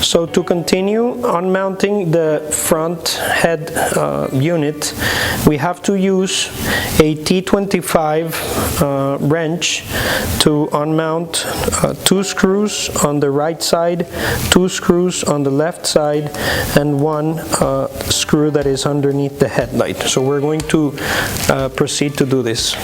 So to continue unmounting the front head unit, we have to use a T25 wrench to unmount 2 screws on the right side, 2 screws on the left side, and 1 screw that is underneath the headlight. So we're going to proceed to do this.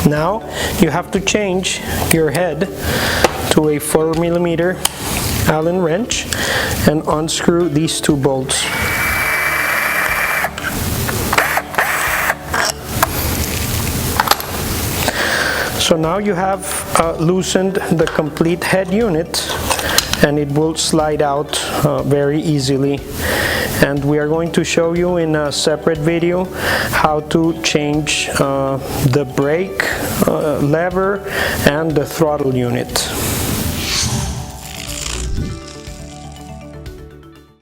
Now you have to change your head to a 4mm Allen wrench and unscrew these 2 bolts. So now you have loosened the complete head unit, and it will slide out very easily. And we are going to show you in a separate video how to change the brake lever and the throttle unit.